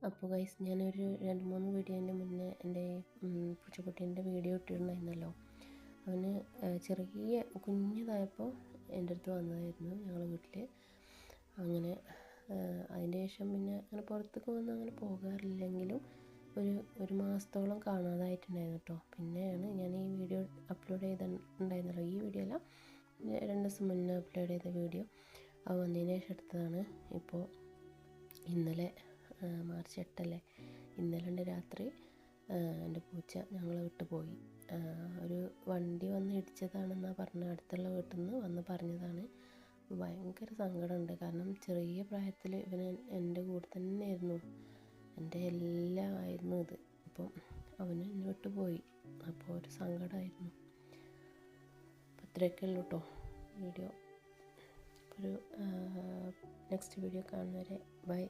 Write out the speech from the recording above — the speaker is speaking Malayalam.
അപ്പോൾ ഗൈസ് ഞാനൊരു 2-3 വീഡിയോൻ്റെ മുന്നേ എൻ്റെ പൂച്ചക്കുട്ടീൻ്റെ വീഡിയോ ഇട്ടിട്ടുണ്ടായിരുന്നല്ലോ. അവന് ചെറിയ കുഞ്ഞതായപ്പോൾ എൻ്റെ അടുത്ത് വന്നതായിരുന്നു ഞങ്ങളുടെ വീട്ടിൽ. അങ്ങനെ അതിൻ്റെ ശേഷം പിന്നെ അങ്ങനെ പുറത്തേക്ക് വന്ന് അങ്ങനെ പോകാറില്ലെങ്കിലും ഒരു മാസത്തോളം കാണാതായിട്ടുണ്ടായിരുന്നു കേട്ടോ. പിന്നെയാണ് ഞാൻ ഈ വീഡിയോ അപ്ലോഡ് ചെയ്തിട്ടുണ്ടായിരുന്നല്ലോ. ഈ വീഡിയോ അല്ല, 2 ദിവസം മുന്നേ അപ്ലോഡ് ചെയ്ത വീഡിയോ അത് വന്നതിന് ശേഷം എടുത്തതാണ്. ഇപ്പോൾ ഇന്നലെ മാർച്ച് 8 അല്ലേ, ഇന്നലെ രാത്രി എൻ്റെ പൂച്ച ഞങ്ങളെ വിട്ട് പോയി. ഒരു വണ്ടി വന്ന് ഇടിച്ചതാണെന്നാണ് പറഞ്ഞത്. അടുത്തുള്ള വീട്ടിൽ നിന്ന് വന്ന് പറഞ്ഞതാണ്. ഭയങ്കര സങ്കടമുണ്ട്. കാരണം ചെറിയ പ്രായത്തിൽ ഇവന് എൻ്റെ കൂടെ തന്നെയായിരുന്നു, എൻ്റെ എല്ലാം ആയിരുന്നു ഇത്. അപ്പം അവന് എന്നെ വിട്ട് പോയി. അപ്പോൾ ഒരു സങ്കടമായിരുന്നു. അപ്പോൾ ഇത്രയൊക്കെ ഉള്ളൂ കേട്ടോ വീഡിയോ. ഒരു നെക്സ്റ്റ് വീഡിയോ കാണുന്നവരെ ബൈ.